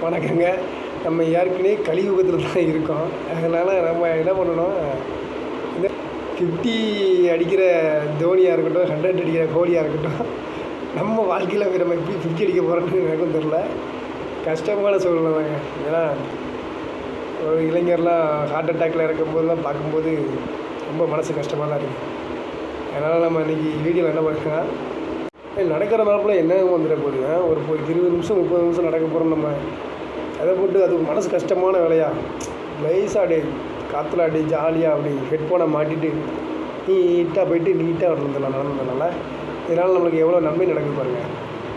வணக்கங்க. நம்ம ஏற்கனவே கலியுகத்தில் தான் இருக்கோம். அதனால் நம்ம என்ன பண்ணணும், இந்த 50 அடிக்கிற தோனியாக இருக்கட்டும், 100 அடிக்கிற கோலியாக இருக்கட்டும், நம்ம வாழ்க்கையில் நம்ம எப்படி 50 அடிக்க போகிறோன்னு எனக்கும் தெரில. கஷ்டமான சூழ்நிலை தாங்க. ஏன்னா ஒரு இளைஞர்லாம் ஹார்ட் அட்டாக்கில் இருக்கும்போதெல்லாம் பார்க்கும்போது ரொம்ப மனசு கஷ்டமாக தான் இருக்குது. அதனால் நம்ம இன்றைக்கி வீடியோவில் என்ன பண்ணுறோன்னா, நடக்கிற நாப்பில் என்ன வந்துட போகுதுங்க, ஒரு 20 நிமிஷம் 30 நிமிஷம் நடக்க போகிறோம். நம்ம அதை போட்டு அது மனசு கஷ்டமான வேலையா, லேசாக அப்படியே காற்றுல அப்படியே ஜாலியாக அப்படி ஹெட்ஃபோனை மாட்டிட்டு நீட்டாக போயிட்டு நீட்டாக நடந்ததுனால இதனால் நம்மளுக்கு எவ்வளோ நன்மை நடக்குது பாருங்கள்.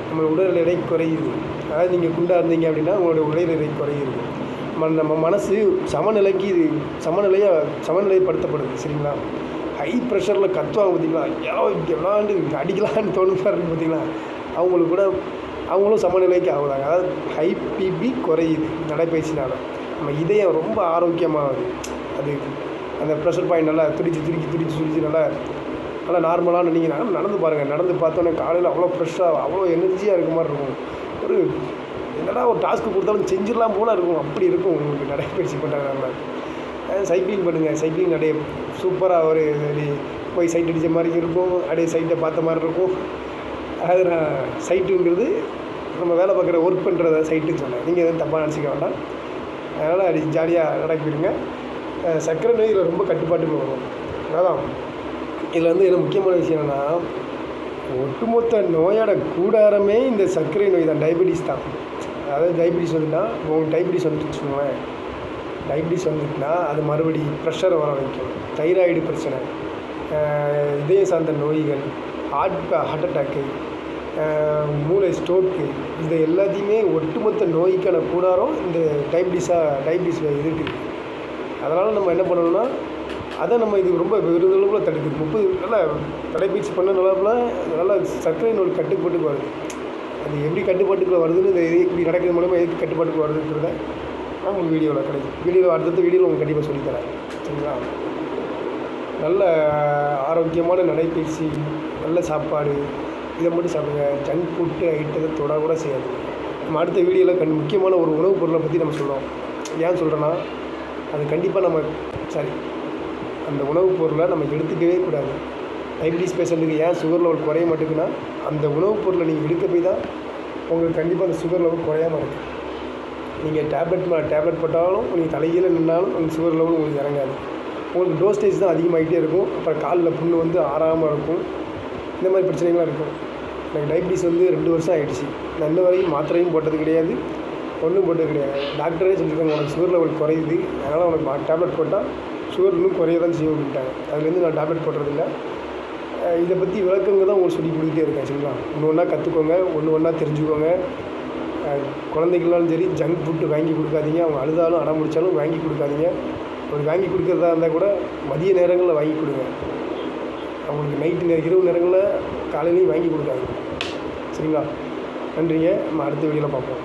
நம்ம உடல் எடை குறையுது. அதாவது நீங்கள் குண்டாக இருந்தீங்க அப்படின்னா உங்களுடைய உடல் எடை குறையுது. நம்ம மனசு சமநிலைப்படுத்தப்படுது. சரிங்களா? ஹை ப்ரெஷரில் கத்துவாங்க பார்த்தீங்களா, எவ்வளோண்டு அடிக்கலான்னு தோணுமா இருக்குது பார்த்தீங்களா, அவங்களுக்கு கூட அவங்களும் சமநிலைக்கு ஆகுதாங்க. அதாவது ஹை பிபி குறையுது நடைப்பயிற்சினால். நம்ம இதயம் ரொம்ப ஆரோக்கியமாகுது. அது அந்த ப்ரெஷர் பாயிண்ட் நல்லா துடிச்சு நல்லா நார்மலான நீங்கள் நடந்து பாருங்கள். நடந்து பார்த்தோன்னே காலையில் அவ்வளோ ஃப்ரெஷ்ஷாக அவ்வளோ எனர்ஜியாக இருக்க மாதிரி இருக்கும். ஒரு என்னடா ஒரு டாஸ்க்கு கொடுத்தாலும் செஞ்சிடலாம் போல இருக்கும், அப்படி இருக்கும் உங்களுக்கு நடைப்பயிற்சி பண்ணுறதுனால. சைக்கிளிங் பண்ணுங்கள். சைக்கிளிங் அப்படியே சூப்பராக ஒரு போய் சைட் அடித்த மாதிரி இருக்கும், அப்படியே சைட்டை பார்த்த மாதிரி இருக்கும். அது நான் சைட்டுங்கிறது நம்ம வேலை பார்க்குற ஒர்க் பண்ணுறத சைட்டுன்னு சொன்னேன். நீங்கள் எதுவும் தப்பாக நினச்சிக்க வேண்டாம். அதனால் அப்படி ஜாலியாக நடக்கிடுங்க. சர்க்கரை நோய் இதில் ரொம்ப கட்டுப்பாட்டுக்கு வரும். அதான் இதில் வந்து என்ன முக்கியமான விஷயம் என்னென்னா, ஒட்டுமொத்த நோயோட கூடாரமே இந்த சர்க்கரை நோய் தான், டயபெட்டிஸ் தான். அதாவது டயபெட்டிஸ் வந்துட்டுனா, உங்களுக்கு டயபெட்டிஸ் வந்துட்டு வச்சுக்கோங்களேன். டயபெட்டிஸ் வந்துட்டுனா அது மறுபடி ப்ரெஷரை வர வைக்கும். தைராய்டு பிரச்சனை, இதயம் சார்ந்த நோய்கள், ஹார்ட் அட்டாக்கு, மூளை ஸ்ட்ரோக்கு, இது எல்லாத்தையுமே ஒட்டுமொத்த நோய்க்கான கூடாரம் இந்த டயபெட்டிஸ் இருக்குது. அதனால் நம்ம என்ன பண்ணணும்னா, அதை நம்ம இது ரொம்ப விருதளவில் தடுக்குது. 30 நல்லா தடைப்பயிற்சி பண்ண நல்லா சர்க்கரை நோய் கட்டுப்பாட்டுக்கு வருது. அது எப்படி கட்டுப்பாட்டுக்குள்ளே வருதுன்னு, இந்த இப்படி நடக்கிறது மூலமாக எதுக்கு கட்டுப்பாட்டுக்கு வருதுங்கிறத நான் உங்களுக்கு வீடியோவில் கிடைக்கும். அடுத்த வீடியோவில் உங்களுக்கு கண்டிப்பாக சொல்லித்தரேன். சரிங்களா? நல்ல ஆரோக்கியமான நடைப்பயிற்சி, நல்ல சாப்பாடு, இதை மட்டும் சாப்பிடுங்க. ஜங்க் ஃபுட்டு ஐட்டத்தை தொட கூட செய்யாது. நம்ம அடுத்த வீடியோவில் முக்கியமான ஒரு உணவுப் பொருளை பற்றி நம்ம சொல்கிறோம். ஏன் சொல்கிறேன்னா, அது கண்டிப்பாக அந்த உணவுப் பொருளை நம்ம எடுத்துக்கவே கூடாது. டயபெட்டிஸ் பேஷண்ட்டுக்கு ஏன் சுகர் லெவல் குறைய மாட்டேங்குன்னா, அந்த உணவுப் பொருளை நீங்கள் எடுக்க போய் தான் உங்களுக்கு கண்டிப்பாக அந்த சுகர் லெவல் குறையாமல் இருக்குது. நீங்கள் டேப்லெட் போட்டாலும், நீங்கள் தலைகீழ நின்றாலும் அந்த சுகர் லெவல் உங்களுக்கு இறங்காது. உங்களுக்கு டோஸ்டேஜ் தான் அதிகமாகிட்டே இருக்கும். அப்புறம் காலில் புண்ணு வந்து ஆறாமல் இருக்கும். இந்த மாதிரி பிரச்சனைகள்லாம் இருக்கும். எனக்கு டயபெட்டிஸ் வந்து 2 வருஷம் ஆகிடுச்சு. நான் இன்ன வரைக்கும் மாத்திரையும் போட்டது கிடையாது, ஒன்றும் போட்டது கிடையாது. டாக்டரே சொல்லியிருக்காங்க, உனக்கு சுகர் லெவல் குறையுது, அதனால் உனக்கு டேப்லெட் போட்டால் சுகர் இன்னும் குறைய தான் செய்ய விட்டாங்க. அதுலேருந்து நான் டேப்லெட் போடுறதில்ல. இதை பற்றி விளக்கங்க தான் உங்களுக்கு சொல்லி கொடுத்துட்டே இருக்கேன். சரிங்களா? ஒன்றா கற்றுக்கோங்க, ஒன்றா தெரிஞ்சுக்கோங்க. குழந்தைகள்னாலும் சரி, ஜங்க் ஃபுட்டு வாங்கி கொடுக்காதீங்க. அவங்க அழுதாலும் அடம் பிடிச்சாலும் வாங்கி கொடுக்காதீங்க. ஒரு வாங்கி கொடுக்குறதா இருந்தால் கூட மதிய நேரங்களில் வாங்கி கொடுங்க. அவங்களுக்கு இரவு நேரங்களில் காலையிலையும் வாங்கி கொடுக்காதீங்க. சரிங்களா? நன்றிங்க. நம்ம அடுத்த வீடியோவில் பார்ப்போம்.